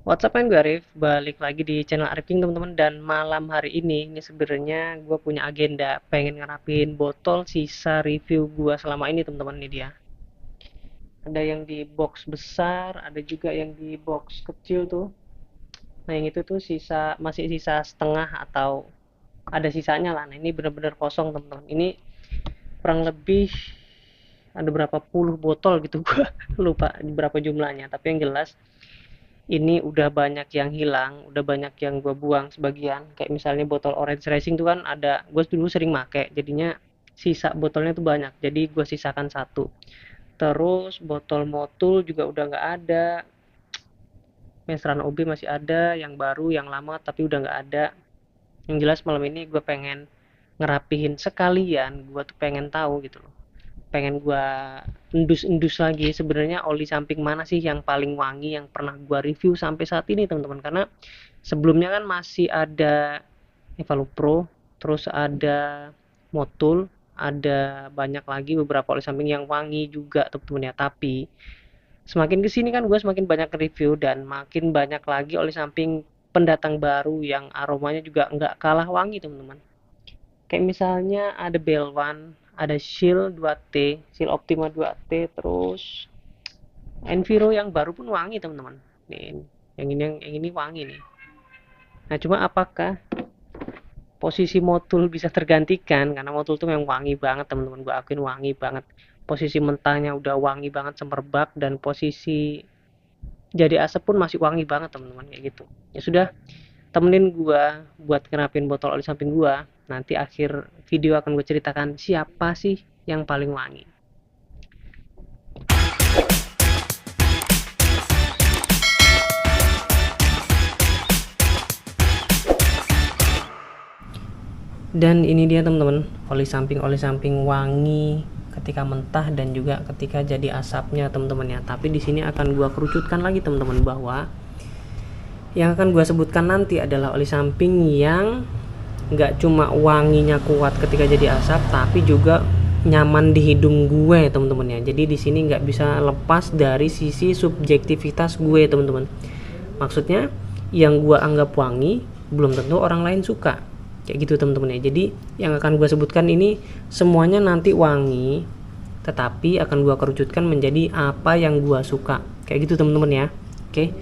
What's up gue Arif, balik lagi di channel Arif King teman-teman. Dan malam hari ini sebenarnya gue punya agenda pengen ngerapin botol sisa review gue selama ini teman-teman. Ini dia, ada yang di box besar, ada juga yang di box kecil tuh. Nah yang itu tuh masih sisa setengah atau ada sisanya lah. Nah ini bener-bener kosong teman-teman. Ini kurang lebih ada berapa puluh botol gitu, gue lupa berapa jumlahnya, tapi yang jelas ini udah banyak yang hilang, udah banyak yang gue buang sebagian. Kayak misalnya botol Orange Racing tuh kan ada, gue dulu sering make, jadinya sisa botolnya tuh banyak, jadi gue sisakan satu. Terus botol Motul juga udah nggak ada, Mesran OB masih ada, yang baru, yang lama tapi udah nggak ada. Yang jelas malam ini gue pengen ngerapihin sekalian, gue tuh pengen tahu gitu loh, pengen gua endus-endus lagi sebenarnya oli samping mana sih yang paling wangi yang pernah gua review sampai saat ini teman-teman. Karena sebelumnya kan masih ada Evalupro, terus ada Motul, ada banyak lagi beberapa oli samping yang wangi juga teman-teman ya. Tapi semakin kesini kan gue semakin banyak review dan makin banyak lagi oli samping pendatang baru yang aromanya juga nggak kalah wangi teman-teman. Kayak misalnya ada Belwan, ada Shield 2T, Shield Optima 2T, terus Enviro yang baru pun wangi teman-teman. Nih, yang ini wangi nih. Nah, cuma apakah posisi Motul bisa tergantikan? Karena Motul tuh memang wangi banget teman-teman, gue akuin wangi banget. Posisi mentahnya udah wangi banget semerbak, dan posisi jadi asap pun masih wangi banget teman-teman, kayak gitu. Ya sudah, temenin gua buat ngerapin botol oli samping gua. Nanti akhir video akan gue ceritakan siapa sih yang paling wangi. Dan ini dia teman-teman, oli samping wangi ketika mentah dan juga ketika jadi asapnya teman-teman ya. Tapi di sini akan gua kerucutkan lagi teman-teman, bahwa yang akan gua sebutkan nanti adalah oli samping yang nggak cuma wanginya kuat ketika jadi asap, tapi juga nyaman di hidung gue teman-teman ya. Jadi di sini nggak bisa lepas dari sisi subjektivitas gue teman-teman. Maksudnya yang gue anggap wangi belum tentu orang lain suka, kayak gitu teman-teman ya. Jadi yang akan gue sebutkan ini semuanya nanti wangi, tetapi akan gue kerucutkan menjadi apa yang gue suka, kayak gitu teman-teman ya. Oke,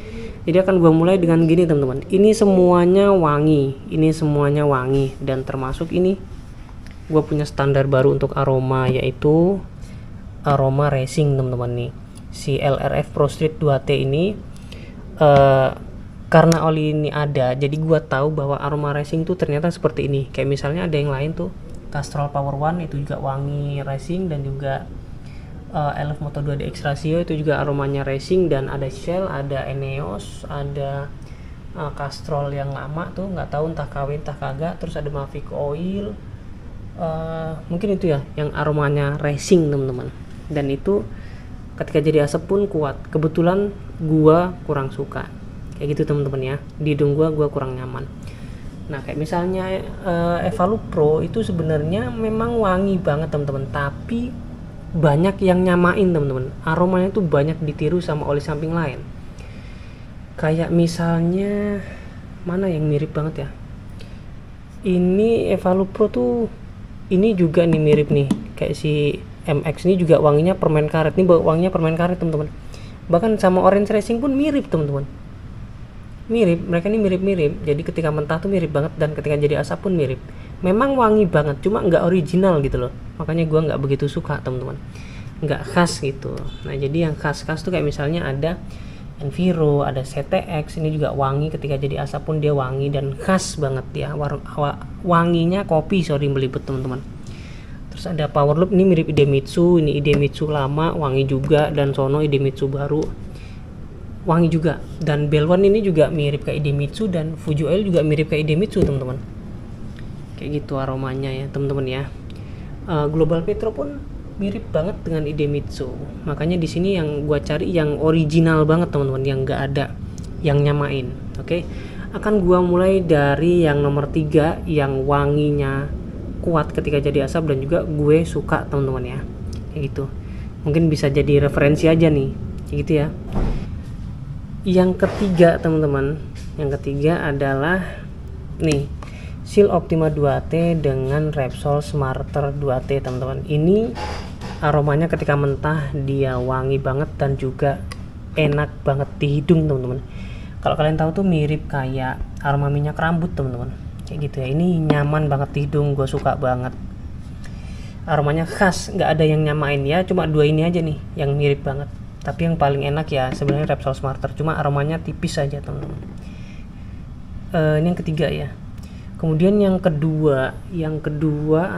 jadi akan gue mulai dengan gini teman-teman. Ini semuanya wangi, dan termasuk ini gue punya standar baru untuk aroma, yaitu aroma racing teman-teman nih, si LRF Pro Street 2T ini. Karena oli ini ada, jadi gue tahu bahwa aroma racing tuh ternyata seperti ini. Kayak misalnya ada yang lain tuh, Castrol Power One itu juga wangi racing, dan juga LF Moto 2 DX Ratio itu juga aromanya racing, dan ada Shell, ada Eneos, ada Castrol yang lama tuh nggak tahu entah KW entah kagak, terus ada Mavic Oil, mungkin itu ya yang aromanya racing teman-teman. Dan itu ketika jadi asap pun kuat. Kebetulan gua kurang suka kayak gitu teman-teman ya, di hidung gua kurang nyaman. Nah kayak misalnya Evalupro itu sebenarnya memang wangi banget teman-teman, tapi banyak yang nyamain teman-teman, aromanya tuh banyak ditiru sama oli samping lain. Kayak misalnya mana yang mirip banget ya, ini Evalupro tuh ini juga nih mirip nih, kayak si MX ini juga wanginya permen karet. Ini wanginya permen karet teman-teman. Bahkan sama Orange Racing pun mirip teman-teman, mirip, mereka ini mirip-mirip. Jadi ketika mentah tuh mirip banget, dan ketika jadi asap pun mirip. Memang wangi banget, cuma nggak original gitu loh. Makanya gue nggak begitu suka teman-teman, nggak khas gitu. Nah jadi yang khas-khas tuh kayak misalnya ada Enviro, ada CTX, ini juga wangi, ketika jadi asap pun dia wangi dan khas banget ya. Wanginya kopi, sorry belibet teman-teman. Terus ada Powerloop, ini mirip Idemitsu, ini Idemitsu lama wangi juga, dan Sono Idemitsu baru wangi juga. Dan Belwan ini juga mirip kayak Idemitsu, dan Fuji Oil juga mirip kayak Idemitsu teman-teman. Kayak gitu aromanya ya teman-teman ya. Global Petro pun mirip banget dengan Idemitsu. Makanya di sini yang gua cari yang original banget teman-teman, yang nggak ada yang nyamain. Oke, akan gua mulai dari yang nomor 3 yang wanginya kuat ketika jadi asap dan juga gue suka teman-teman ya. Kayak gitu. Mungkin bisa jadi referensi aja nih, kayak gitu ya. Yang ketiga teman-teman, yang ketiga adalah nih Seal Optima 2T dengan Repsol Smarter 2T teman-teman. Ini aromanya ketika mentah dia wangi banget dan juga enak banget di hidung teman-teman. Kalau kalian tahu tuh mirip kayak aroma minyak rambut teman-teman, kayak gitu ya. Ini nyaman banget di hidung, gue suka banget. Aromanya khas, nggak ada yang nyamain ya, cuma dua ini aja nih yang mirip banget. Tapi yang paling enak ya sebenarnya Repsol Smarter, cuma aromanya tipis aja teman-teman. Ini yang ketiga ya. Kemudian yang kedua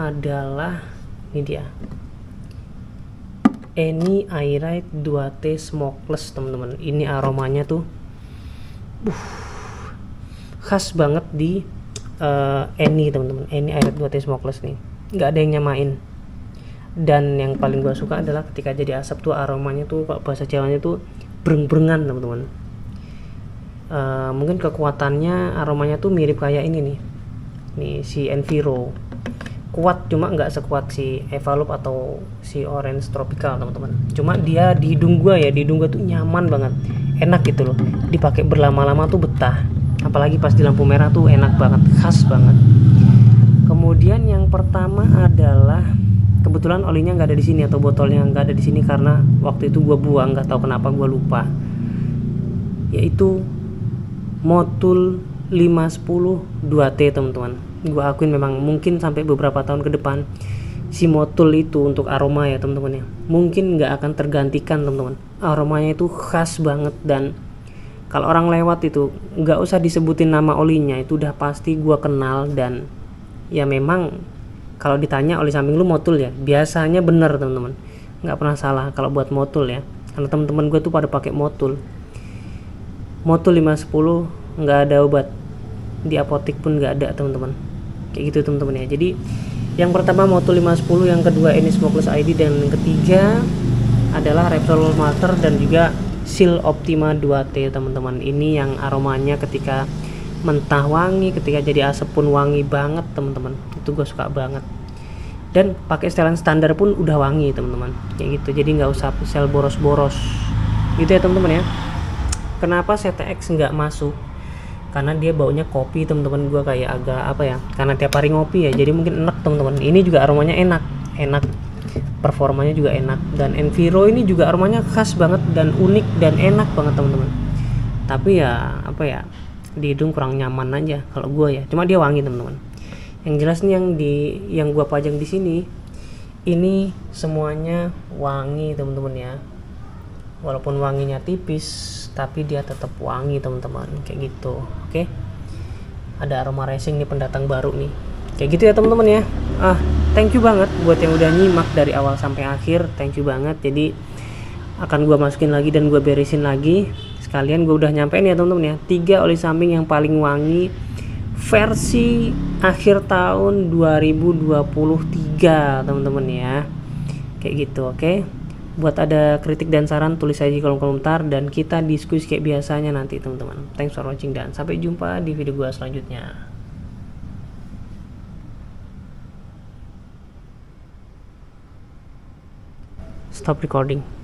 adalah ini dia, Any Airite 2T Smokeless teman-teman. Ini aromanya tuh khas banget di Any teman-teman. Any Airite 2T Smokeless nih, nggak ada yang nyamain. Dan yang paling gua suka adalah ketika jadi asap tuh aromanya tuh, kalau bahasa Jawanya tuh breng-brengan teman-teman. Mungkin kekuatannya aromanya tuh mirip kayak ini nih si Enviro, kuat cuma nggak sekuat si Evalup atau si Orange Tropical teman-teman. Cuma dia di hidung gua tuh nyaman banget, enak gitu loh, dipakai berlama-lama tuh betah, apalagi pas di lampu merah tuh enak banget, khas banget. Kemudian yang pertama adalah, kebetulan olinya nggak ada di sini atau botolnya nggak ada di sini karena waktu itu gua buang, nggak tahu kenapa gua lupa, yaitu Motul 510 2T teman-teman. Gua akuin memang mungkin sampai beberapa tahun ke depan si Motul itu untuk aroma ya teman-teman ya, mungkin nggak akan tergantikan teman-teman. Aromanya itu khas banget, dan kalau orang lewat itu nggak usah disebutin nama olinya, itu udah pasti gua kenal. Dan ya memang kalau ditanya oli samping lu Motul ya, biasanya bener teman-teman, nggak pernah salah kalau buat Motul ya, karena teman-teman gue tuh pada pakai Motul 510, nggak ada obat di apotek pun nggak ada teman-teman, kayak gitu teman-teman ya. Jadi yang pertama Motul 510, yang kedua ini Smokeless ID, dan yang ketiga adalah Repsol Smarter dan juga Seal Optima 2T teman-teman. Ini yang aromanya ketika mentah wangi, ketika jadi asap pun wangi banget teman-teman. Itu gue suka banget, dan pakai setelan standar pun udah wangi teman-teman, kayak gitu. Jadi nggak usah sel boros-boros gitu ya teman-teman ya. Kenapa CTX nggak masuk? Karena dia baunya kopi teman-teman, gua kayak agak apa ya, karena tiap hari ngopi ya, jadi mungkin enak teman-teman. Ini juga aromanya enak, performanya juga enak, dan Enviro ini juga aromanya khas banget dan unik dan enak banget teman-teman. Tapi ya apa ya, di hidung kurang nyaman aja kalau gua ya, cuma dia wangi teman-teman. Yang jelas nih yang gua pajang di sini ini semuanya wangi teman-teman ya, walaupun wanginya tipis tapi dia tetap wangi teman-teman, kayak gitu. Oke, ada aroma racing nih, pendatang baru nih, kayak gitu ya teman-teman ya. Thank you banget buat yang udah nyimak dari awal sampai akhir, thank you banget. Jadi akan gua masukin lagi dan gua beresin lagi sekalian. Gua udah nyampein ya teman-teman ya, 3 oli samping yang paling wangi versi akhir tahun 2023 teman-teman ya, kayak gitu. Oke, buat ada kritik dan saran tulis aja di kolom komentar, dan kita diskusi kayak biasanya nanti teman-teman. Thanks for watching dan sampai jumpa di video gua selanjutnya. Stop recording.